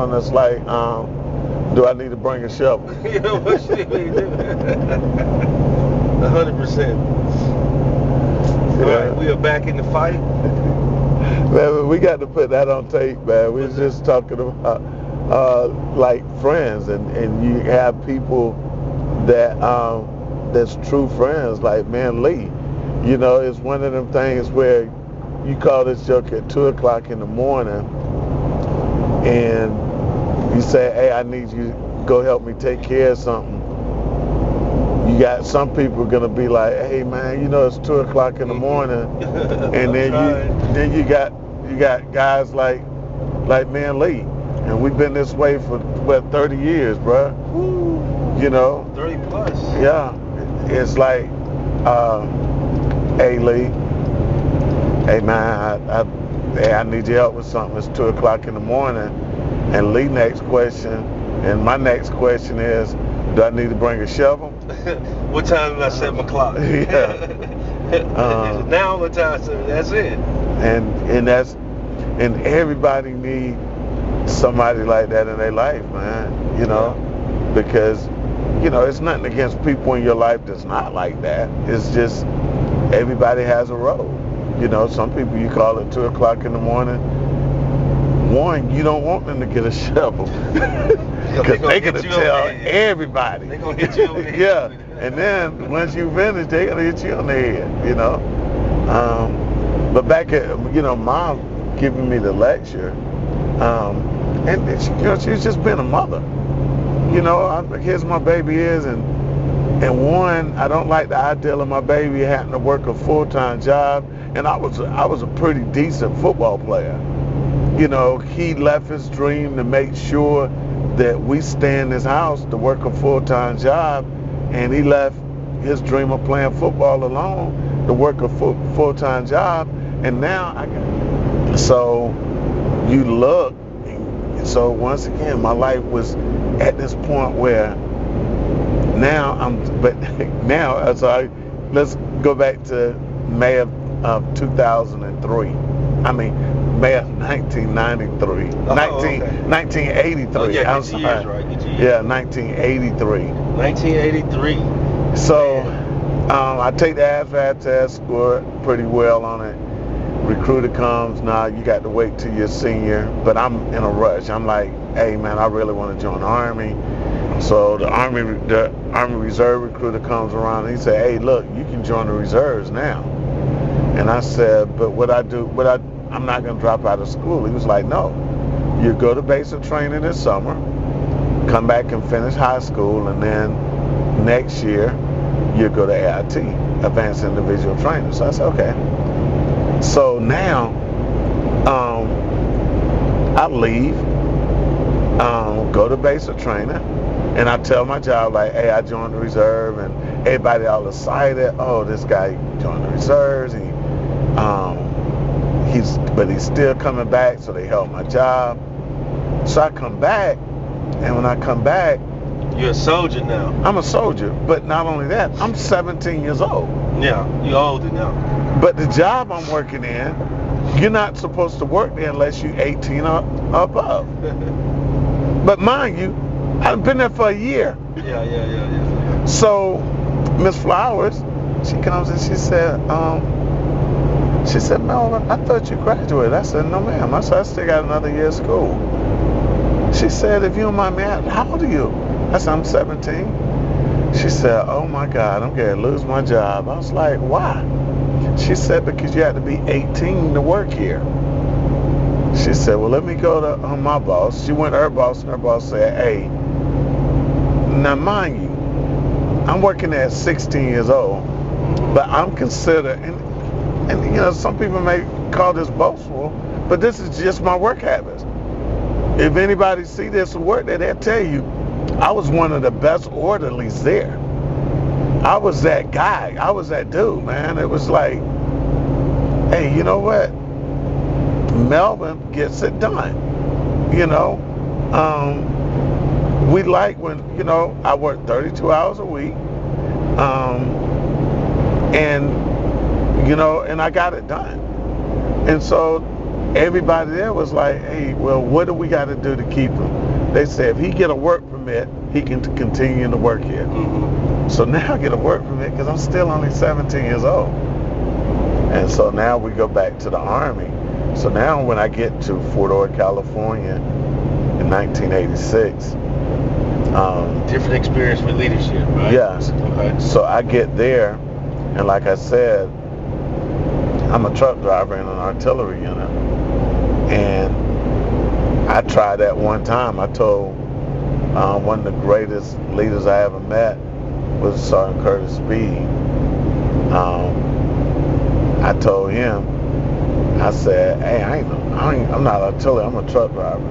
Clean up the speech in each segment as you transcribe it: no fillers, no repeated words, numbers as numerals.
one that's like, do I need to bring a shovel? You know what you mean? 100%. All right, we are back in the fight. Man, we got to put that on tape, man. We was just talking about like friends, and you have people that that's true friends, like man Lee. You know, it's one of them things where you call this joke at 2 o'clock in the morning, and you say, hey, I need you to go help me take care of something. You got some people gonna be like, hey man, you know it's 2 o'clock in the morning, and then you got guys like man Lee, and we've been this way for 30 years, bro. Woo. You know, 30 plus. Yeah, it's like, hey Lee, hey man, I need your help with something. It's 2 o'clock in the morning, and Lee next question, and my next question is, do I need to bring a shovel? What time did I set my clock? Yeah. Now what time? That's it. And everybody needs somebody like that in their life, man. You know, because you know it's nothing against people in your life that's not like that. It's just everybody has a role. You know, some people you call at 2 o'clock in the morning. One, you don't want them to get a shovel because they're gonna tell everybody. They're gonna hit you on the head. Yeah, and then once you finish, they're gonna hit you on the head. You know, but back at Mom giving me the lecture, and she's just been a mother. You know, here's my baby is, and one, I don't like the idea of my baby having to work a full-time job, and I was a pretty decent football player. You know, he left his dream to make sure that we stay in his house to work a full-time job, and he left his dream of playing football alone to work a full-time job, and now so you look, so once again, my life was at this point where let's go back to May of 2003. I mean, May of 1993. 1983. Oh, yeah, I'm sorry. Years, right? Yeah, 1983. 1983. So I take the ASVAB test, score pretty well on it. Recruiter comes, you got to wait till you're senior, but I'm in a rush. I'm like, hey man, I really want to join the Army. So the Army Reserve recruiter comes around and he said, hey look, you can join the reserves now. And I said, but I'm not going to drop out of school. He was like, no, you go to basic training this summer, come back and finish high school, and then next year you go to AIT, Advanced Individual Training. So I said, okay. So now I leave, go to basic training, and I tell my job, like, hey, I joined the reserve, and everybody all excited. Oh, this guy joined the reserves. But he's still coming back, so they help my job. So I come back, and when I come back, you're a soldier now. I'm a soldier, but not only that, I'm 17 years old. Yeah, you're older now. But the job I'm working in, you're not supposed to work there unless you're 18 or above. But mind you, I've been there for a year. Yeah. So Miss Flowers, she comes and she said, Melvin, I thought you graduated. I said, no ma'am. I said, I still got another year of school. She said, if you don't mind me asking, how old are you? I said, I'm 17. She said, oh my God, I'm going to lose my job. I was like, why? She said, because you have to be 18 to work here. She said, well, let me go to my boss. She went to her boss, and her boss said, hey, now mind you, I'm working at 16 years old, but I'm considered, and some people may call this boastful, but this is just my work habits. If anybody see this work there, they'll tell you, I was one of the best orderlies there. I was that guy. I was that dude, man. It was like, hey, you know what? Melvin gets it done. We like when, I work 32 hours a week. And I got it done. And so everybody there was like, hey, well, what do we got to do to keep him? They said if he get a work permit, he can continue to work here. Mm-hmm. So now I get a work permit because I'm still only 17 years old. And so now we go back to the Army. So now when I get to Fort Ord, California in 1986. Different experience with leadership, right? Yes. Okay. So I get there, and like I said, I'm a truck driver in an artillery unit. And I tried that one time. I told one of the greatest leaders I ever met was Sergeant Curtis Speed. I told him, I said, hey, I'm not artillery, I'm a truck driver.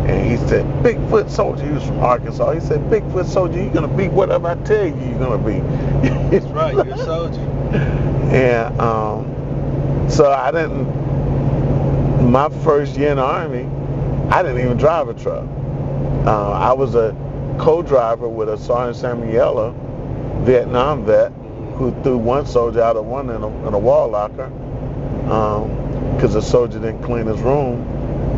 And he said, Bigfoot soldier. He was from Arkansas. He said, Bigfoot soldier, you're going to be whatever I tell you you're going to be. That's right, you're a soldier. And so I didn't, my first year in the Army, I didn't even drive a truck. I was a co-driver with a Sergeant Samuela, Vietnam vet, who threw one soldier out of one in a wall locker because the soldier didn't clean his room.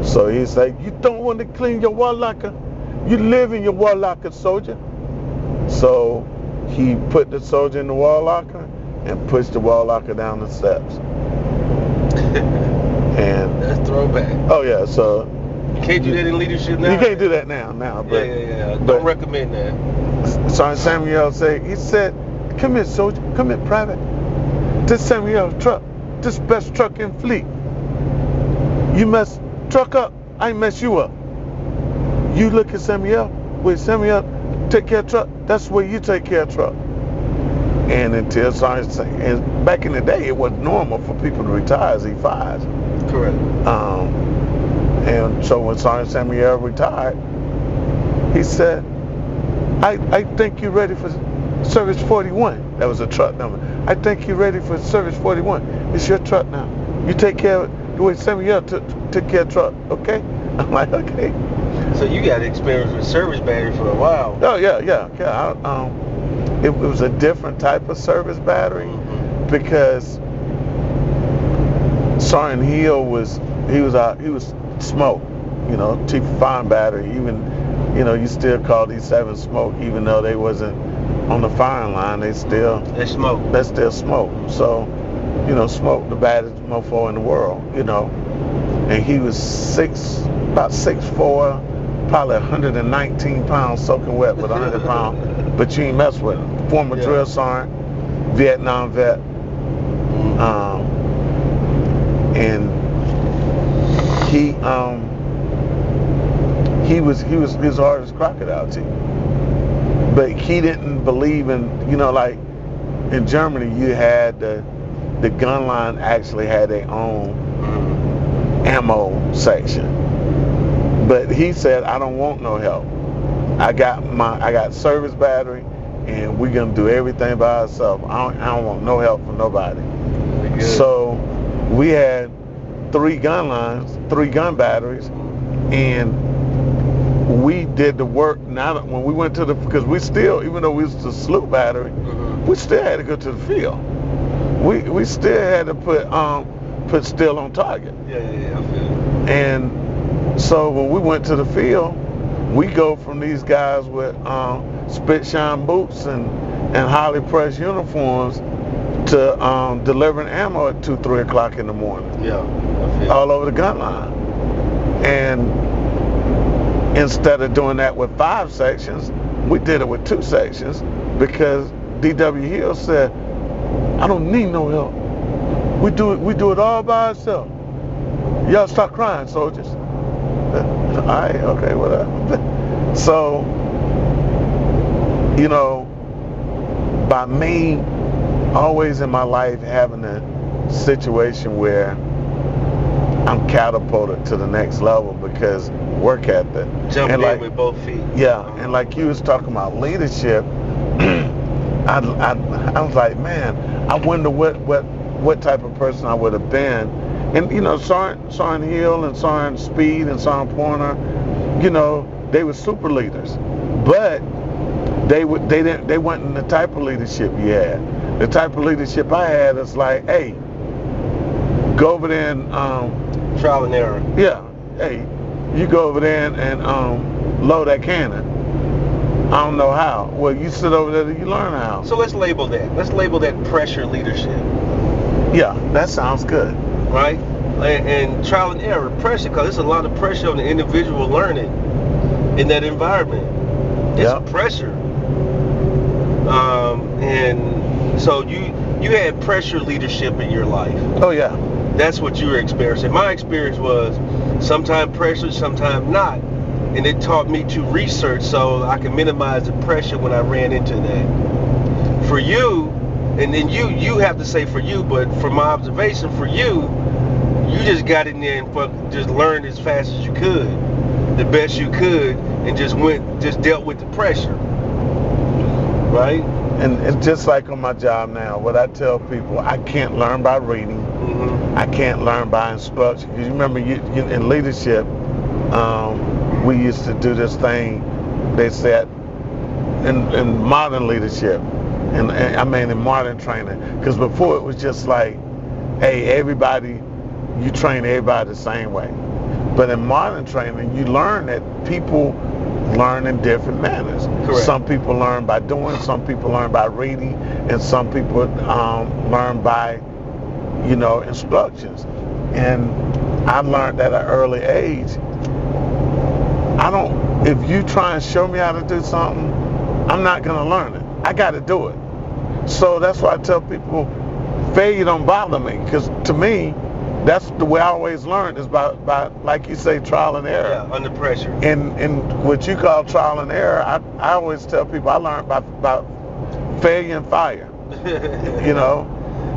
So he said, you don't want to clean your wall locker? You live in your wall locker, soldier. So he put the soldier in the wall locker and pushed the wall locker down the steps. And that's throwback. Oh yeah, so you can't do that in leadership now. You can't do that now, but yeah. Don't recommend that. Sergeant Samuel said, come here, soldier, come here, private. This Samuel's truck, this best truck in fleet. You mess truck up, I mess you up. You look at Samuel, wait, Samuel take care of truck, that's where you take care of truck. And until Sergeant, and back in the day, it was normal for people to retire as E5s. Correct. And so when Sergeant Samuel retired, he said, I think you're ready for Service 41. That was a truck number. I think you're ready for Service 41. It's your truck now. You take care of it the way Samuel took care of truck, okay? I'm like, okay. So you got experience with service battery for a while. Oh, yeah. It was a different type of service battery because Sergeant Hill was smoke, T.W.I.G battery. Even, you still call these 7 smoke, even though they wasn't on the firing line. They still smoke. That's still smoke. So, smoke the baddest mofo in the world, And he was about 6'4", probably 119 pounds soaking wet with 100 pounds, but you ain't mess with him. Former drill sergeant, Vietnam vet, and he was hard as crocodile teeth. But he didn't believe in, like in Germany, you had the gun line actually had their own ammo section. But he said, I don't want no help. I got service battery, and we're gonna do everything by ourselves. I don't want no help from nobody. So we had 3 gun lines, 3 gun batteries, and we did the work. Now that when we went to because we still, even though we was the sloop battery, we still had to go to the field. We still had to put steel on target. Yeah, I feel it. And so when we went to the field, we go from these guys with spit shine boots and highly pressed uniforms to delivering ammo at 2-3 o'clock in the morning. Yeah, I feel all over the gun line. And instead of doing that with 5 sections, we did it with 2 sections because D.W. Hill said, I don't need no help. We do it all by ourselves. Y'all stop crying, soldiers. All right, okay, whatever. So, by me always in my life having a situation where I'm catapulted to the next level because work ethic. Jumping in with both feet. Yeah, and like you was talking about leadership, I was like, man, I wonder what type of person I would have been. And Sergeant Hill and Sergeant Speed and Sergeant Pointer, they were super leaders, but they weren't the type of leadership you had. The type of leadership I had is like, hey, go over there and trial and error. Yeah. Hey, you go over there and load that cannon. I don't know how. Well, you sit over there and you learn how. So let's label that. Let's label that pressure leadership. Yeah, that sounds good. Right? And trial and error, pressure, because there's a lot of pressure on the individual learning in that environment. It's pressure. And so you had pressure leadership in your life. Oh, yeah. That's what you were experiencing. My experience was sometimes pressure, sometimes not. And it taught me to research so I can minimize the pressure when I ran into that. For you, and then you have to say for you, but from my observation, for you just got in there and just learned as fast as you could, the best you could, and just dealt with the pressure. Right? And just like on my job now, what I tell people, I can't learn by reading. Mm-hmm. I can't learn by instruction. Because you remember in leadership, we used to do this thing, they said, in modern leadership, and I mean in modern training, because before it was just like, hey, everybody, you train everybody the same way. But in modern training, you learn that people learn in different manners. Correct. Some people learn by doing, some people learn by reading, and some people learn by, instructions. And I learned at an early age, if you try and show me how to do something, I'm not going to learn it. I got to do it. So that's why I tell people, failure don't bother me, because to me, that's the way I always learn, is by like you say, trial and error. Yeah, under pressure. And what you call trial and error, I always tell people I learned by failure and fire.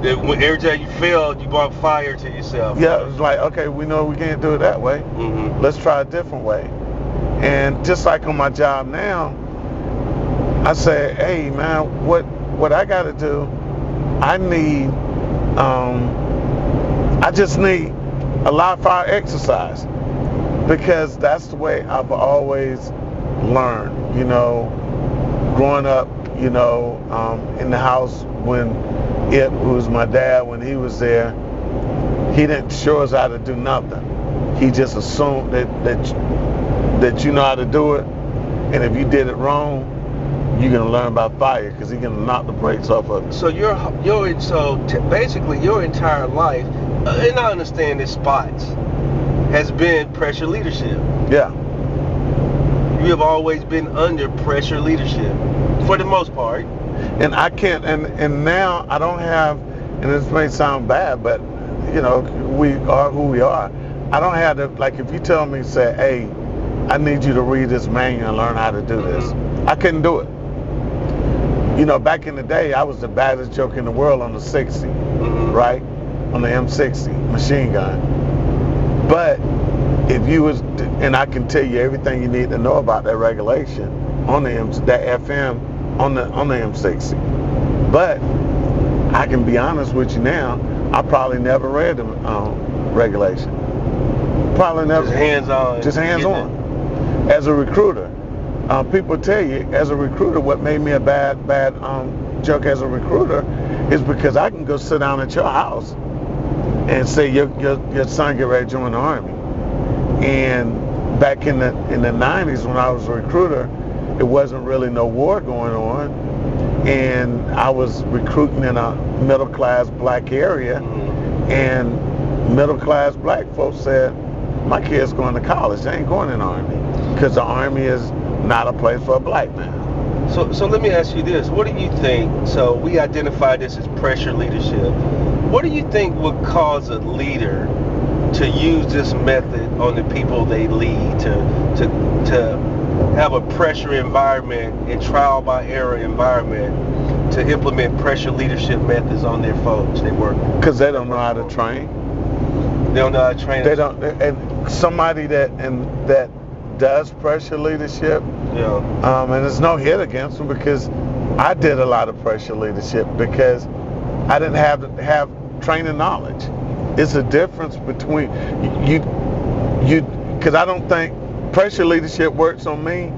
Every time you failed, you brought fire to yourself. Yeah, it's like, okay, we know we can't do it that way. Mm-hmm. Let's try a different way. And just like on my job now, I say, hey man, what I got to do, I just need a live fire exercise, because that's the way I've always learned, growing up, in the house when it was my dad, when he was there, he didn't show us how to do nothing. He just assumed that you know how to do it, and if you did it wrong, you're gonna learn by fire, because he's gonna knock the brakes off of it. So basically your entire life, and I understand this spots, has been pressure leadership. Yeah. You have always been under pressure leadership, for the most part. And I can't, and now I don't have, and this may sound bad, but we are who we are. I don't have to, like, if you tell me, say, hey, I need you to read this manual and learn how to do this, I couldn't do it. Back in the day, I was the baddest joke in the world on the 60, right? On the M60 machine gun. But if you was, and I can tell you everything you need to know about that regulation on the that FM on the M60. But I can be honest with you now, I probably never read the regulation. Probably never. Just hands-on. Just hands-on. As a recruiter, people tell you, as a recruiter, what made me a bad joke as a recruiter is because I can go sit down at your house and say your son get ready to join the Army. And back in the 90s when I was a recruiter, it wasn't really no war going on, and I was recruiting in a middle-class black area, and middle-class black folks said, my kid's going to college, they ain't going in the Army, because the Army is not a place for a black man. So let me ask you this, what do you think, so we identify this as pressure leadership, what do you think would cause a leader to use this method on the people they lead, to have a pressure environment and trial by error environment, to implement pressure leadership methods on their folks they work with? Because they don't know how to train. They don't know how to train. They don't, and somebody that does pressure leadership, and there's no hit against them, because I did a lot of pressure leadership because I didn't have training knowledge. It's a difference between you, because I don't think pressure leadership works on me,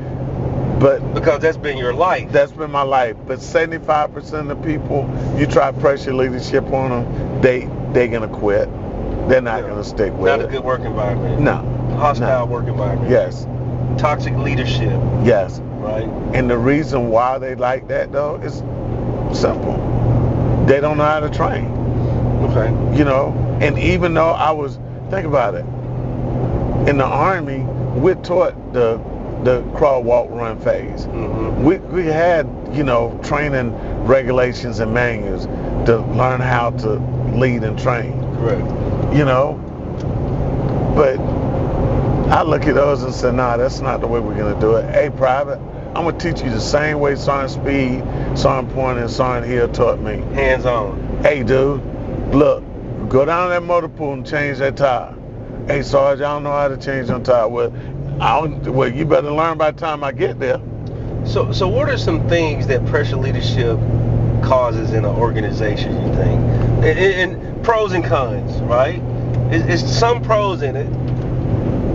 but because that's been your life. That's been my life. But 75% of the people, you try pressure leadership on them, they're gonna quit. they're not going to stick with it. Not a good work environment. No. Hostile work environment. Yes. Toxic leadership. Yes. Right. And the reason why they like that, though, is simple. They don't know how to train. Okay. You know, and even though think about it, in the Army, we're taught the crawl, walk, run phase. Mm-hmm. We had, you know, training regulations and manuals to learn how to lead and train. Correct. You know, but I look at those and say, nah, that's not the way we're going to do it. Hey, Private, I'm going to teach you the same way Sergeant Speed, Sergeant Pointer, and Sergeant Hill taught me. Hands on. Hey, dude, look, go down to that motor pool and change that tire. Hey, Sarge, I don't know how to change that tire. Well, you better learn by the time I get there. So what are some things that pressure leadership causes in an organization, you think? And pros and cons, right? It's some pros in it.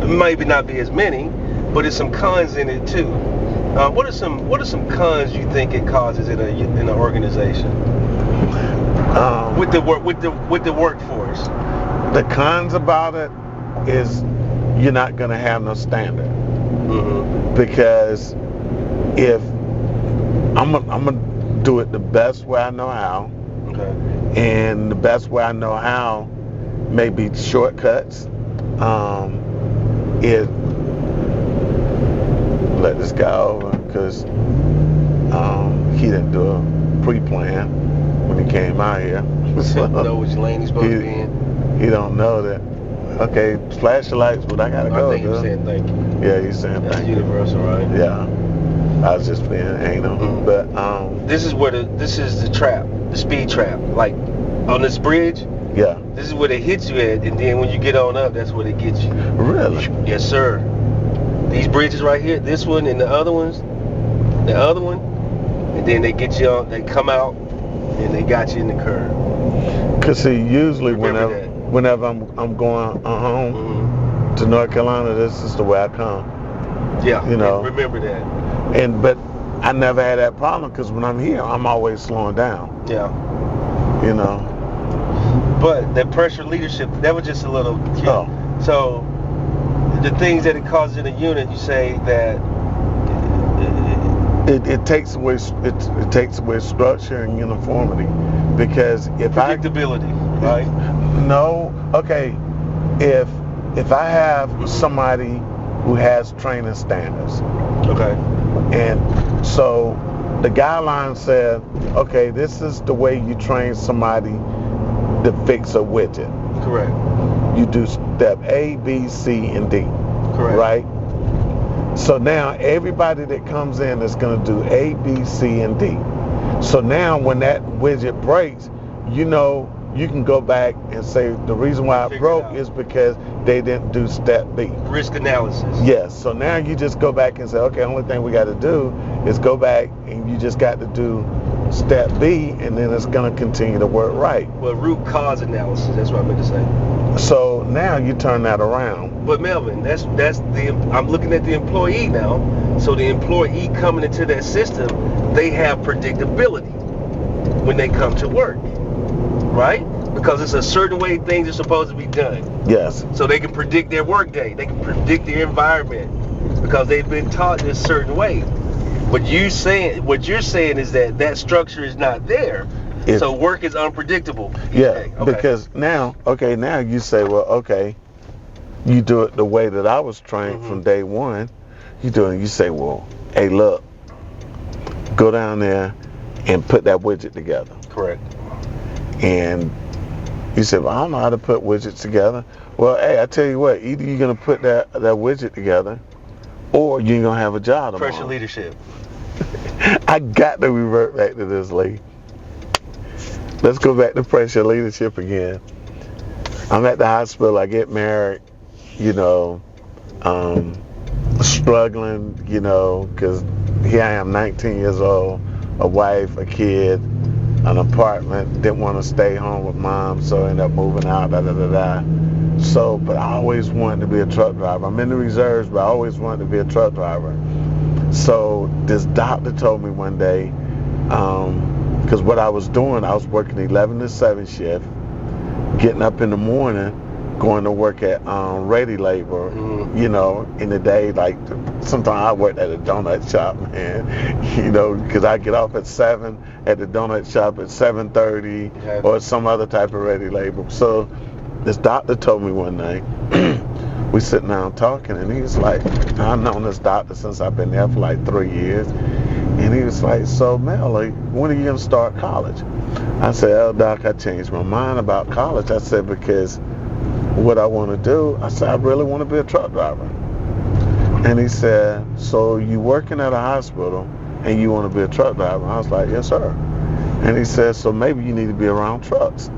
Maybe not be as many, but there's some cons in it too. What are some cons you think it causes in an organization? With the workforce. The cons about it is you're not going to have no standard. Mm-hmm. Because if I'm gonna do it the best way I know how, okay, and the best way I know how may be shortcuts. Let this guy over because he didn't do a pre-plan when he came out here. So know which lane he's supposed to be in. He don't know that. Okay, flash the lights, but I gotta go. I think he's saying thank you. Yeah, he's saying that's thank you. That's universal, right? Yeah. I was just being anal. Mm-hmm. But this is the trap, the speed trap. Like on this bridge. Yeah. This is where it hits you at, and then when you get on up, that's where it gets you. Really? Yes, sir. These bridges right here, this one and the other one, and then they get you on. They come out, and they got you in the curve. Cause see, usually Remember whenever I'm going home mm-hmm. to North Carolina, this is the way I come. Yeah. You know. Remember that. But I never had that problem because when I'm here, I'm always slowing down. Yeah. You know. But that pressure leadership, that was just a little. Yeah. Oh. So the things that it causes in a unit, you say that it takes away structure and uniformity because if predictability, right? No. Okay. If I have somebody who has training standards. Okay. And so the guideline said, okay, this is the way you train somebody to fix a widget. Correct. You do step A, B, C, and D. Correct. Right? So now everybody that comes in is going to do A, B, C, and D. So now when that widget breaks, you know, you can go back and say the reason why it broke is because they didn't do step B. Risk analysis. Yes. So now you just go back and say, okay, only thing we got to do is go back and you just got to do step B, and then it's going to continue to work right. Well, root cause analysis. That's what I meant to say. So now you turn that around. But Melvin, I'm looking at the employee now. So the employee coming into that system, they have predictability when they come to work. Right? Because it's a certain way things are supposed to be done. Yes. So they can predict their work day. They can predict their environment because they've been taught this certain way. What you're saying is that structure is not there. So work is unpredictable. Yeah. Okay. Because now you say, well, okay, you do it the way that I was trained mm-hmm. from day one. You say, well, hey, look, go down there and put that widget together. Correct. And you said, well, I don't know how to put widgets together. Well, hey, I tell you what, either you're going to put that widget together or you're going to have a job tomorrow. Pressure leadership. I got to revert back to this, Lee. Let's go back to pressure leadership again. I'm at the hospital. I get married, struggling, because here I am, 19 years old, a wife, a kid, an apartment, didn't want to stay home with mom, so I ended up moving out, So, but I always wanted to be a truck driver. I'm in the reserves, but I always wanted to be a truck driver. So this doctor told me one day, because what I was doing, I was working 11 to 7 shift, getting up in the morning, going to work at ready labor, you know, in the day. Like sometimes I worked at a donut shop, man, you know, because I get off at 7 at the donut shop at 7:30 or some other type of ready labor. So this doctor told me one night, we sitting down talking, and he was like, I've known this doctor since I've been there for like 3 years. And he was like, so Mel, like, when are you going to start college? I said, oh, Doc, I changed my mind about college. I said, because what I want to do, I said, I really want to be a truck driver. And he said, so you working at a hospital and you want to be a truck driver? I was like, yes, sir. And he said, so maybe you need to be around trucks.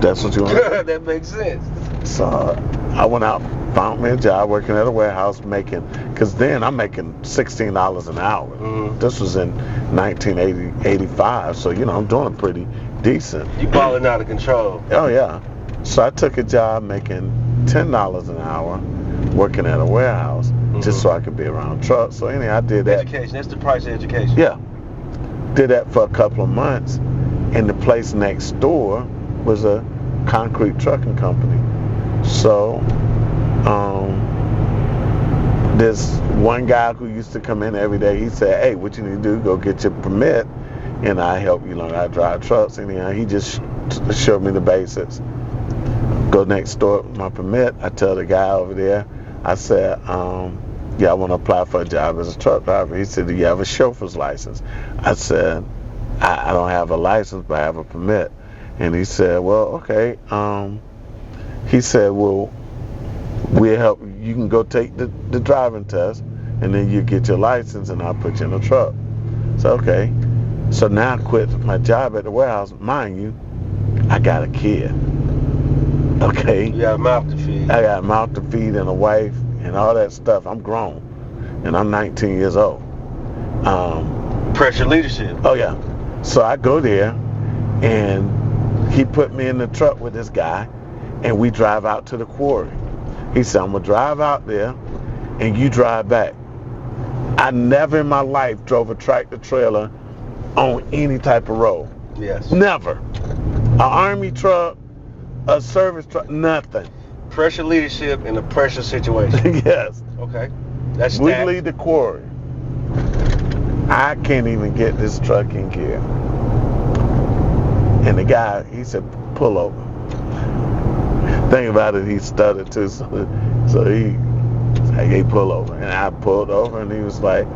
That's what you want to do? That makes sense. So I went out, found me a job working at a warehouse making, because then I'm making $16 an hour. This was in 1985, so, you know, I'm doing pretty decent. You balling out of control. Oh, yeah. So I took a job making $10 an hour working at a warehouse just so I could be around trucks. So anyhow, I did that. Education, that's the price of education. Yeah. Did that for a couple of months, and the place next door was a concrete trucking company. So this one guy who used to come in every day, he said, hey, what you need to do, go get your permit, and I help you learn how to drive trucks. And he just showed me the basics. Go next door with my permit. I tell the guy over there, I said, yeah, I want to apply for a job as a truck driver. He said, do you have a chauffeur's license? I said, I don't have a license, but I have a permit. And he said, well, okay. He said, well, we'll help you. You can go take the driving test, and then you get your license, and I'll put you in a truck. So, okay. So now I quit my job at the warehouse. Mind you, I got a kid. Okay? You got a mouth to feed. I got a mouth to feed and a wife and all that stuff. I'm grown, and I'm 19 years old. Pressure leadership. Oh, yeah. So I go there, and he put me in the truck with this guy, and we drive out to the quarry. He said, I'm going to drive out there, and you drive back. I never in my life drove a tractor trailer on any type of road. Yes. Never. An army truck, a service truck, nothing. Pressure leadership in a pressure situation. Yes. Okay. That's we that. leave the quarry. I can't even get this truck in gear. And the guy, he said, pull over. Think about it, he stuttered too, so he said, hey, pull over. And I pulled over, and he was like,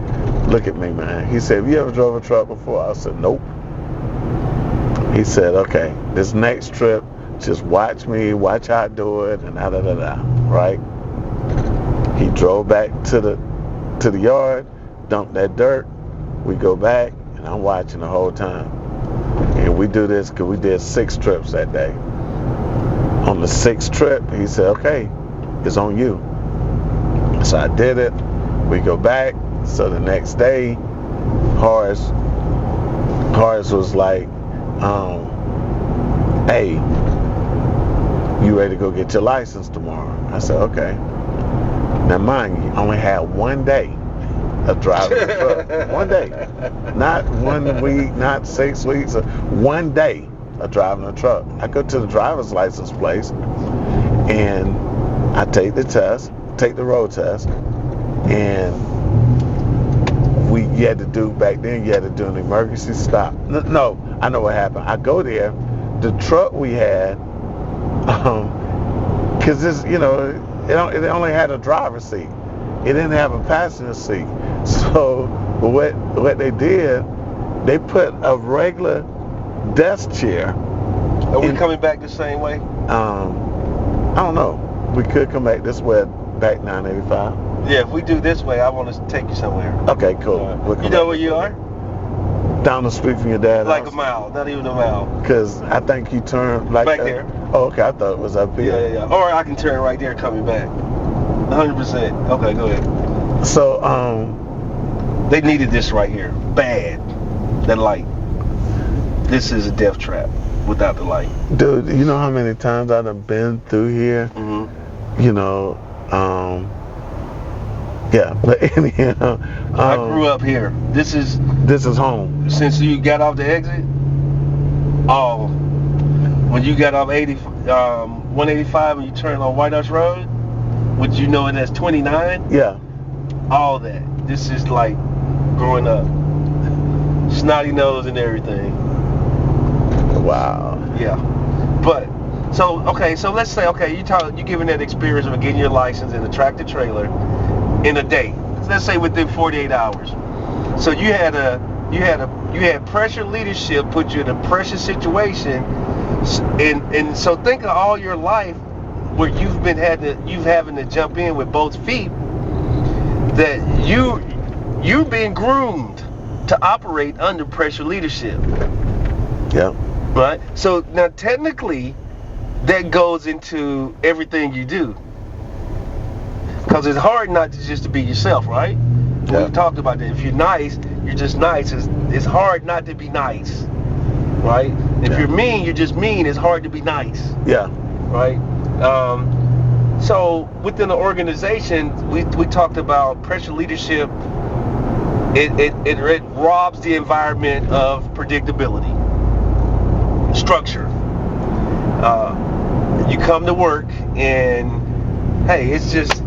look at me, man. He said, have you ever drove a truck before? I said, nope. He said, okay, this next trip, just watch me, watch how I do it, and da-da-da-da, right? He drove back to the yard, dumped that dirt. We go back, and I'm watching the whole time. And we do this because we did 6 trips that day. On the 6th trip, he said, okay, it's on you. So I did it. We go back. So the next day, Horace was like, hey, you ready to go get your license tomorrow? I said, okay. Now mind you, I only had 1 day of driving the truck. 1 day. Not 1 week, not 6 weeks. 1 day of driving a truck. I go to the driver's license place, and I take the test, take the road test, and you had to do, back then, you had to do an emergency stop. No, I know what happened. I go there, the truck we had, because this, you know, it only had a driver's seat. It didn't have a passenger seat. So what they did, they put a regular desk chair. Are we coming back the same way? I don't know. We could come back this way, back 985. Yeah, if we do this way, I want to take you somewhere. Okay, cool. We'll You know where you are? Down the street from your dad's Like house. a mile, not even a mile. Because I think you turn like back there. Oh, okay. I thought it was up here. Yeah. Or I can turn right there coming back. 100%. Okay, go ahead. So, they needed this right here. Bad. That light. This is a death trap without the light. Dude, you know how many times I've been through here? Mm-hmm. You know, yeah. But anyhow, I grew up here. This is home. Since you got off the exit, when you got off 80, 185 and you turn on White House Road, would you know it as 29? Yeah. All that. This is like growing up. Snotty nose and everything. Wow. Yeah. But so let's say you're giving that experience of getting your license in a tractor trailer in a day. Let's say within 48 hours. So you had pressure leadership put you in a pressure situation, and so think of all your life where you've having to jump in with both feet, that you're being groomed to operate under pressure leadership. Yeah. Right? So now technically that goes into everything you do. Because it's hard not to just to be yourself, right? Yeah. We talked about that. If you're nice, you're just nice. It's hard not to be nice, right? If you're mean, you're just mean. It's hard to be nice. Yeah. Right? So within the organization, we talked about pressure leadership. It robs the environment of predictability, structure. You come to work and hey, it's just,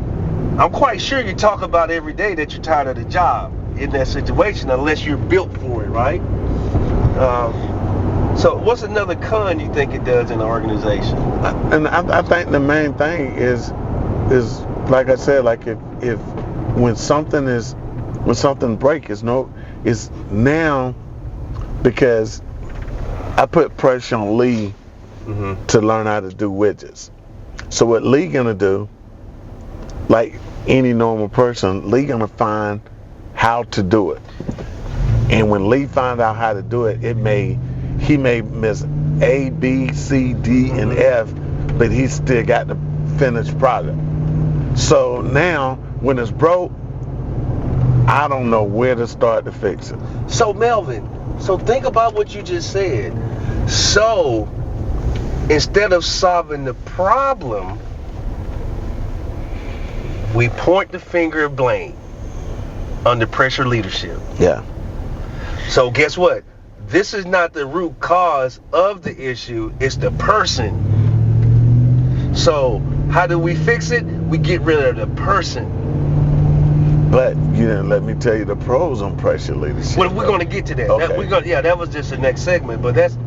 I'm quite sure you talk about every day that you're tired of the job in that situation, unless you're built for it, right? So what's another con you think it does in the organization? And I think the main thing is like I said, like if when something breaks, it's now, because I put pressure on Lee to learn how to do widgets. So what Lee gonna do, like any normal person, Lee gonna find how to do it. And when Lee find out how to do it, he may miss A, B, C, D, and F, but he still got the finished product. So now when it's broke, I don't know where to start to fix it. So Melvin, so think about what you just said. So instead of solving the problem, we point the finger of blame under pressure leadership. Yeah. So guess what? This is not the root cause of the issue, it's the person. So how do we fix it? We get rid of the person. But you didn't let me tell you the pros on pressure leadership. Well, we're going to get to that. Okay. That was just the next segment. But that's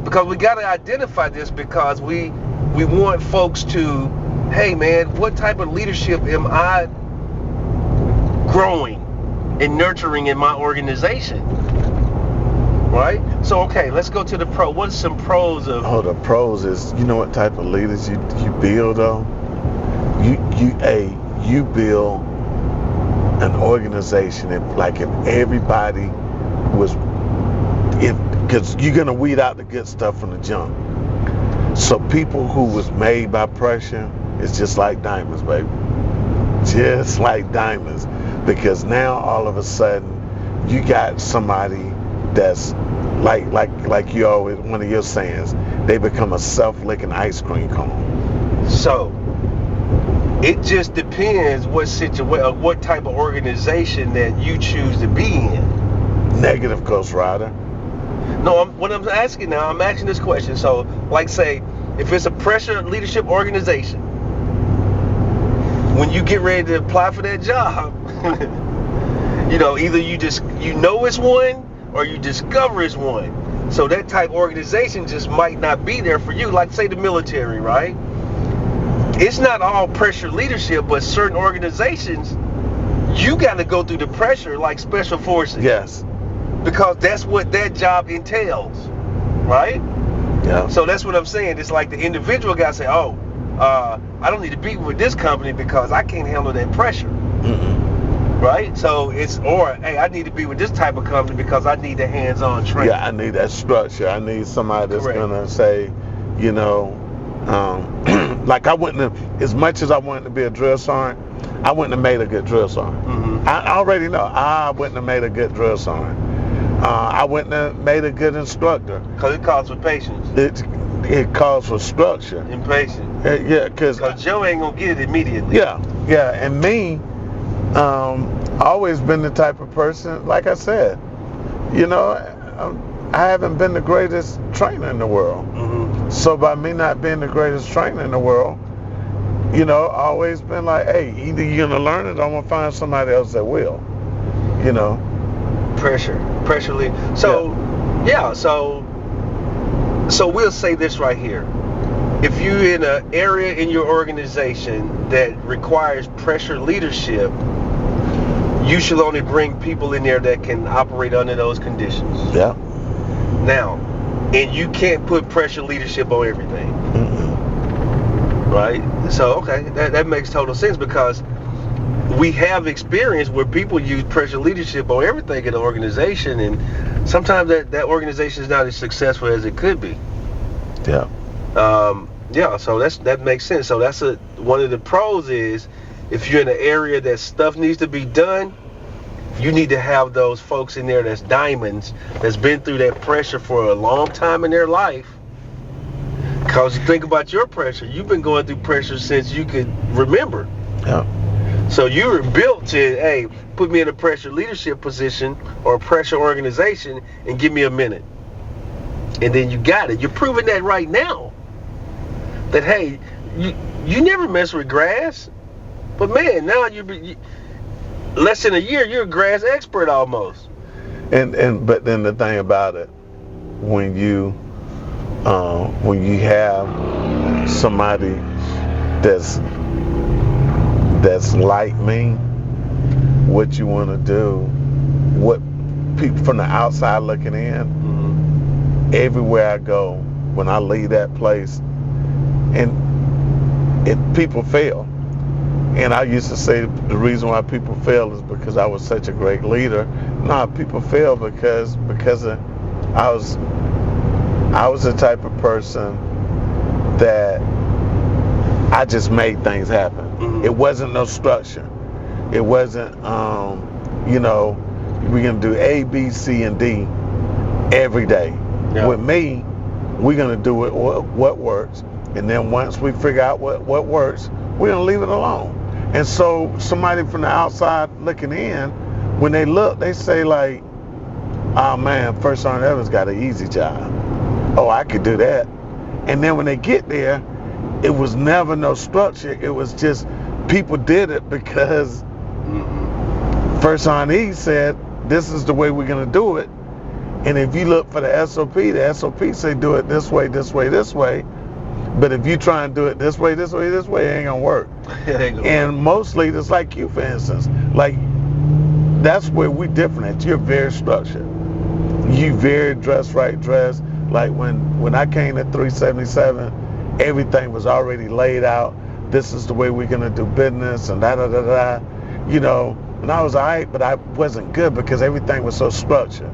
because we got to identify this, because we want folks to, hey man, what type of leadership am I growing and nurturing in my organization? Right? So okay, let's go to the pro. What's some pros of? Oh, the pros is, you know what type of leaders you build though? You build an organization if everybody was, because you're gonna weed out the good stuff from the junk. So people who was made by pressure is just like diamonds, baby. Just like diamonds. Because now all of a sudden you got somebody that's like you always, one of your sayings, they become a self-licking ice cream cone. So it just depends what type of organization that you choose to be in. Negative, Ghost Rider. No, what I'm asking now, I'm asking this question. So, like, say, if it's a pressure leadership organization, when you get ready to apply for that job, either you know it's one or you discover it's one. So that type of organization just might not be there for you. Like, say, the military, right? It's not all pressure leadership, but certain organizations, you got to go through the pressure, like special forces. Yes. Because that's what that job entails, right? Yeah. So that's what I'm saying. It's like the individual guy say, I don't need to be with this company because I can't handle that pressure. Right? So hey, I need to be with this type of company because I need the hands-on training. Yeah, I need that structure. I need somebody that's gonna say, like I wouldn't have, as much as I wanted to be a drill sergeant, I wouldn't have made a good drill sergeant. I already know I wouldn't have made a good drill sergeant. I wouldn't have made a good instructor. Because it calls for patience. It calls for structure. And patience. Yeah, because Joe ain't going to get it immediately. Yeah, and me, always been the type of person, like I said, I haven't been the greatest trainer in the world. So by me not being the greatest trainer in the world, you know, always been like, hey, either you're gonna learn it or I'm gonna find somebody else that will. You know. Pressure. So so we'll say this right here. If you're in an area in your organization that requires pressure leadership, you should only bring people in there that can operate under those conditions. Yeah. Now, and you can't put pressure leadership on everything. Right? So, okay, that makes total sense, because we have experience where people use pressure leadership on everything in the organization, and sometimes that organization is not as successful as it could be. Yeah. So that makes sense. So that's one of the pros is, if you're in an area that stuff needs to be done, you need to have those folks in there that's diamonds, that's been through that pressure for a long time in their life. Because think about your pressure. You've been going through pressure since you could remember. Yeah. So you were built to, hey, put me in a pressure leadership position or a pressure organization and give me a minute. And then you got it. You're proving that right now. That, hey, you never mess with grass. But man, now you less than a year, you're a grass expert almost. But then the thing about it, when you have somebody that's like me, what you want to do, what people from the outside looking in, everywhere I go, when I leave that place, and people fail. And I used to say the reason why people fail is because I was such a great leader. No, people fail because I was the type of person that I just made things happen. It wasn't no structure. It wasn't, we're going to do A, B, C, and D every day. Yeah. With me, we're going to do what works. And then once we figure out what works, we're going to leave it alone. And so somebody from the outside looking in, when they look, they say like, oh man, First Sergeant Evans got an easy job. Oh, I could do that. And then when they get there, it was never no structure. It was just people did it because First Sergeant said, this is the way we're going to do it. And if you look for the SOP say do it this way, this way, this way. But if you try and do it this way, this way, this way, it ain't gonna work. And mostly, it's like you, for instance. Like, that's where we different at. You're very structured. You very dressed. Like when I came to 377, everything was already laid out. This is the way we're gonna do business and da-da-da-da. You know, and I was all right, but I wasn't good because everything was so structured.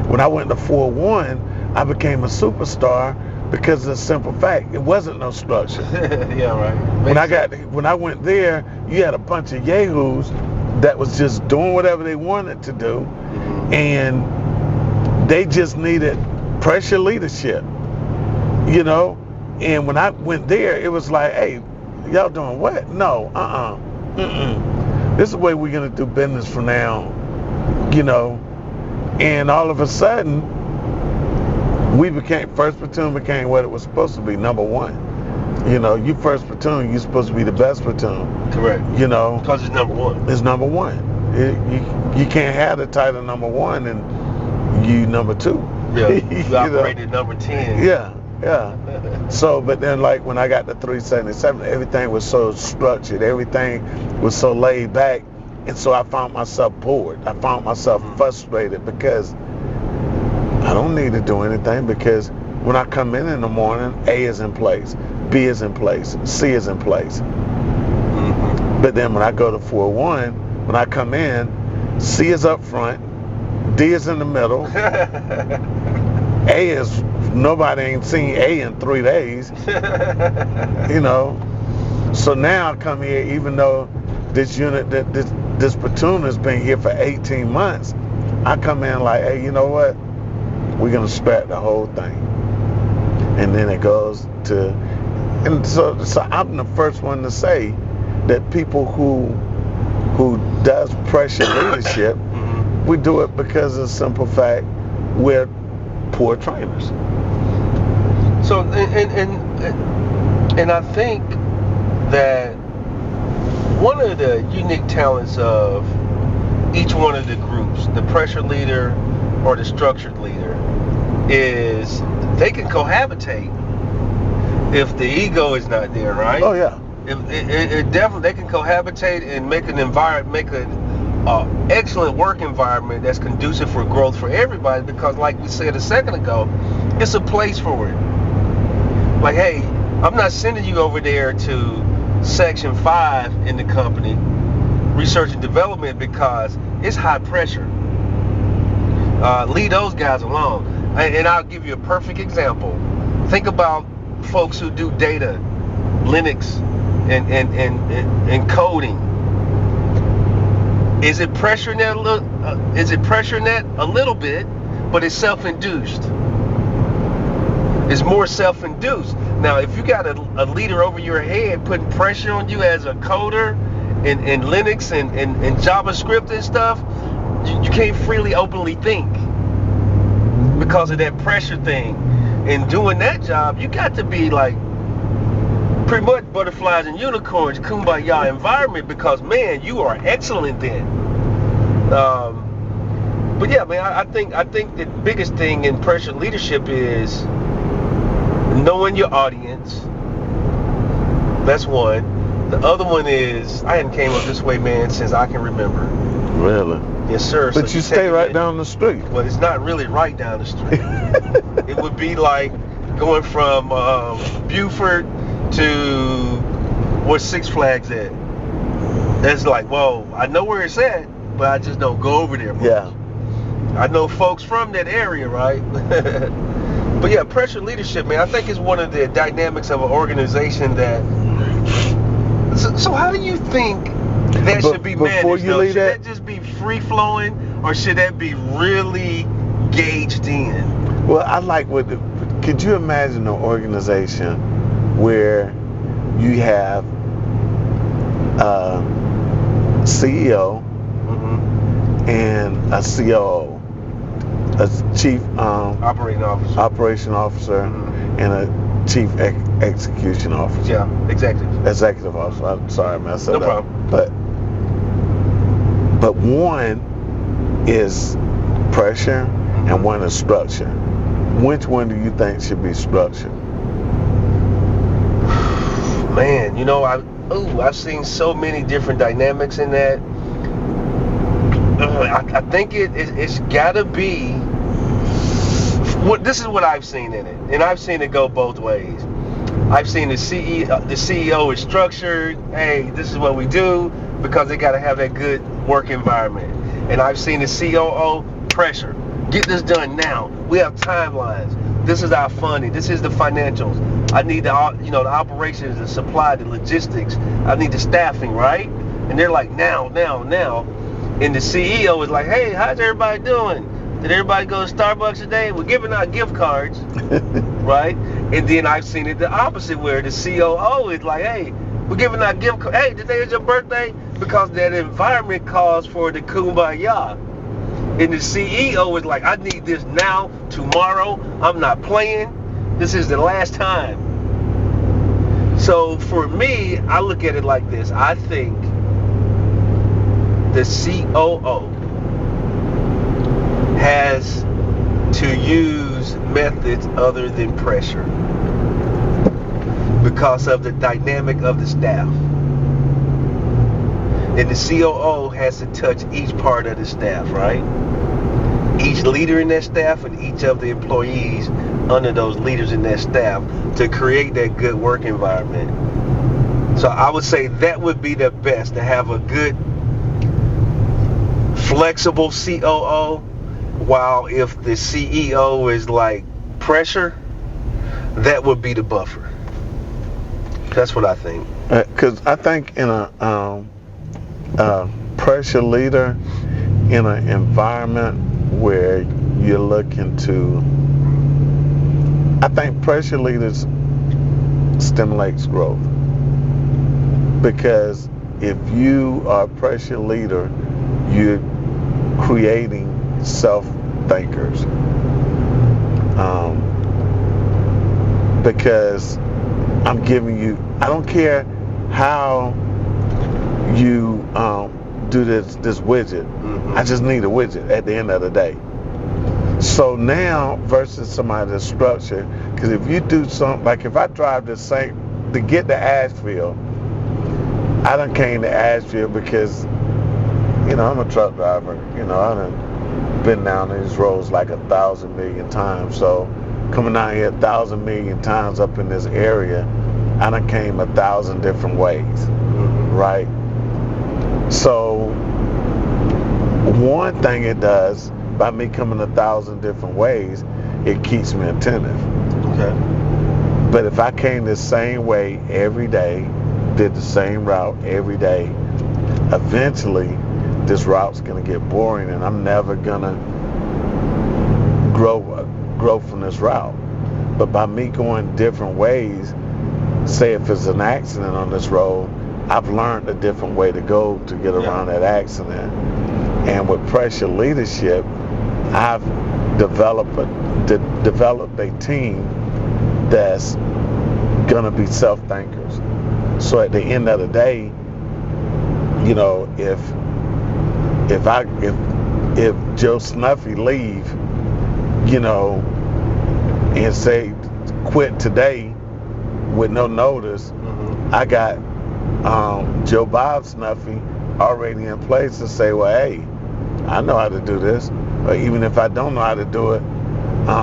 When I went to 4-1, I became a superstar because of the simple fact, it wasn't no structure. Yeah, right. When I went there, you had a bunch of yahoos that was just doing whatever they wanted to do, and they just needed pressure leadership, you know. And when I went there, it was like, hey, y'all doing what? No, this is the way we're gonna do business from now, you know. And all of a sudden, first platoon became what it was supposed to be, number one. You know, you first platoon, you're supposed to be the best platoon. Correct. You know. Because it's number one. It's number one. You can't have the title number one and you number two. Yeah, you operated number 10. Yeah. So, but then like when I got to 377, everything was so structured. Everything was so laid back. And so I found myself bored. I found myself frustrated because I don't need to do anything, because when I come in the morning, A is in place, B is in place, C is in place. But then when I go to 4-1, when I come in, C is up front, D is in the middle, A is, nobody ain't seen A in 3 days, you know. So now I come here, even though this unit, this platoon has been here for 18 months, I come in like, hey, you know what? We're going to scrap the whole thing. And then it goes to, and so I'm the first one to say that people who does pressure leadership, we do it because of the simple fact we're poor trainers. So, and I think that one of the unique talents of each one of the groups, the pressure leader or the structured leader, is they can cohabitate if the ego is not there, right? Oh yeah. It definitely, they can cohabitate and make an environment, make an excellent work environment that's conducive for growth for everybody, because like we said a second ago, it's a place for it. Like, hey, I'm not sending you over there to section 5 in the company, research and development, because it's high pressure. Leave those guys alone. And I'll give you a perfect example. Think about folks who do data, Linux, and coding. Is it pressuring that a little? Is it pressuring that a little bit? But it's self-induced. It's more self-induced. Now, if you got a leader over your head putting pressure on you as a coder in Linux and JavaScript and stuff, you can't freely, openly think because of that pressure thing. And doing that job, you got to be like pretty much butterflies and unicorns, kumbaya environment, because man, you are excellent then. But yeah, man, I think the biggest thing in pressure leadership is knowing your audience. That's one. The other one is, I hadn't came up this way, man, since I can remember. Really? Yes, sir. But so you stay right down the street. Well, it's not really right down the street. It would be like going from Buford to where's Six Flags at. That's like, whoa, I know where it's at, but I just don't go over there much. Yeah. I know folks from that area, right? But yeah, pressure leadership, man, I think is one of the dynamics of an organization that... So how do you think that should be managed? Should that just be free-flowing, or should that be really gauged in? Well, I like could you imagine an organization where you have a CEO and a COO, a chief operating officer, and a chief execution officer. Yeah, executive officer. I'm sorry, I messed that up. No problem. But one is pressure and one is structure. Which one do you think should be structured? Man, you know, I've seen so many different dynamics in that. I think it's gotta be. This is what I've seen in it, and I've seen it go both ways. I've seen the CEO is structured. Hey, this is what we do, because they gotta have that good work environment. And I've seen the COO pressure. Get this done now. We have timelines. This is our funding. This is the financials. I need the operations, the supply, the logistics. I need the staffing, right? And they're like, now. And the CEO is like, hey, how's everybody doing? Did everybody go to Starbucks today? We're giving out gift cards, right? And then I've seen it the opposite, where the COO is like, hey, we're giving out gift cards. Hey, today is your birthday? Because that environment calls for the kumbaya. And the CEO is like, I need this now, tomorrow. I'm not playing. This is the last time. So for me, I look at it like this. I think the COO has to use methods other than pressure because of the dynamic of the staff. And the COO has to touch each part of the staff, right? Each leader in that staff and each of the employees under those leaders in that staff to create that good work environment. So I would say that would be the best, to have a good, flexible COO, while if the CEO is like pressure, that would be the buffer. That's what I think. Because I think in a pressure leader, in an environment where you're looking to, I think pressure leaders stimulates growth. Because if you are a pressure leader, you're creating self-thinkers. because I'm giving you, I don't care how you do this widget. I just need a widget at the end of the day. So now versus somebody that's structured, because if you do something, like if I drive the same, to get to Asheville, I done came to Asheville because, you know, I'm a truck driver. You know, I done been down these roads like 1,000 million times. So coming down here 1,000 million times up in this area, I done came 1,000 different ways, right? So one thing it does, by me coming 1,000 different ways, it keeps me attentive. Okay. But if I came the same way every day, did the same route every day, eventually this route's gonna get boring and I'm never gonna grow from this route. But by me going different ways, say if it's an accident on this road, I've learned a different way to go to get around that accident. And with pressure leadership, I've developed a team that's gonna be self-thinkers. So at the end of the day, you know, if Joe Snuffy leave, you know, and say quit today with no notice, I got Joe Bob Snuffy already in place to say, well, hey, I know how to do this. Or even if I don't know how to do it,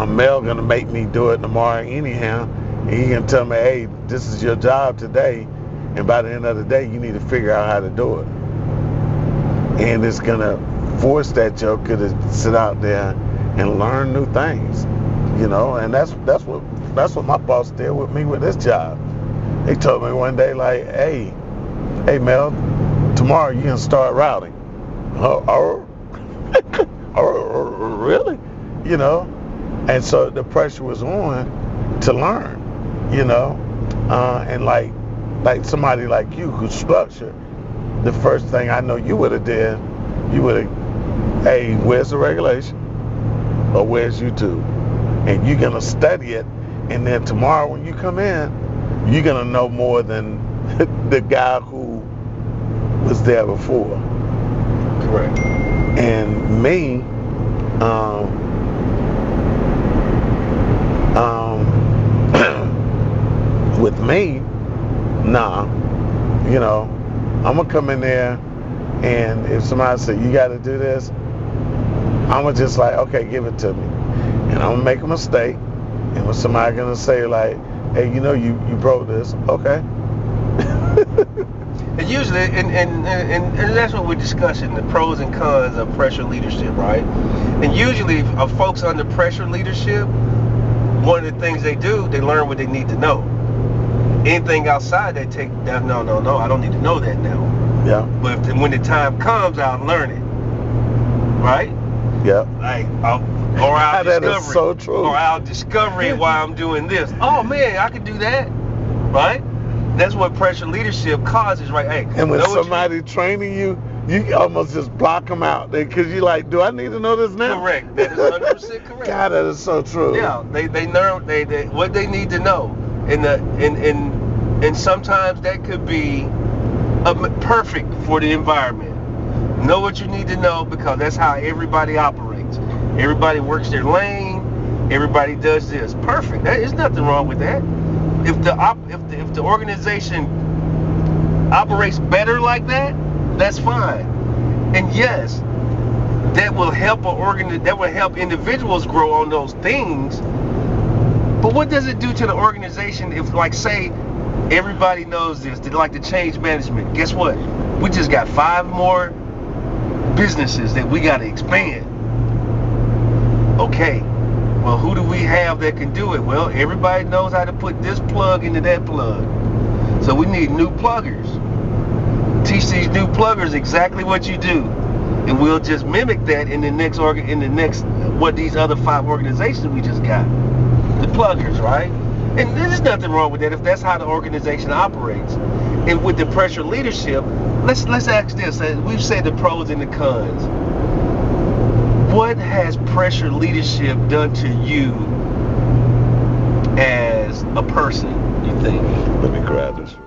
Mel gonna make me do it tomorrow anyhow. And he can tell me, hey, this is your job today, and by the end of the day, you need to figure out how to do it. And it's gonna force that joker to sit out there and learn new things, you know. And that's what my boss did with me with this job. He told me one day, like, hey Mel, tomorrow you can start routing. Oh, really? You know? And so the pressure was on to learn, you know? And like somebody like you who's structured, the first thing I know you would have did, you would have, hey, where's the regulation? Or where's YouTube? And you're gonna study it, and then tomorrow when you come in, you're gonna know more than the guy who was there before. Correct. And me, with me, nah, you know, I'm gonna come in there, and if somebody say you got to do this, I'm gonna just like, okay, give it to me, and I'm gonna make a mistake, and when somebody gonna say like, hey, you know, you broke this, okay. And usually, and that's what we're discussing, the pros and cons of pressure leadership, right? And usually, folks under pressure leadership, one of the things they do, they learn what they need to know. Anything outside, they take down. No, I don't need to know that now. Yeah. But when the time comes, I'll learn it. Right? Yeah. Like, or I'll that discover is so true. Or I'll discover it while I'm doing this. Oh man, I can do that. Right? That's what pressure leadership causes, right? Hey, and when somebody training you, you almost just block them out because you're like, do I need to know this now? Correct. That is 100% correct. God, that is so true. Yeah, they learn they what they need to know, and sometimes that could be perfect for the environment. Know what you need to know because that's how everybody operates. Everybody works their lane. Everybody does this. Perfect. There's nothing wrong with that. If the organization operates better like that, that's fine. And yes, that will help individuals grow on those things. But what does it do to the organization if, like, say, everybody knows this, they like to change management? Guess what? We just got 5 more businesses that we got to expand. Okay. Well, who do we have that can do it? Well, everybody knows how to put this plug into that plug. So we need new pluggers. Teach these new pluggers exactly what you do. And we'll just mimic that in the next what these other 5 organizations we just got. The pluggers, right? And there's nothing wrong with that if that's how the organization operates. And with the pressure leadership, let's ask this. We've said the pros and the cons. What has pressure leadership done to you as a person, you think? Let me grab this.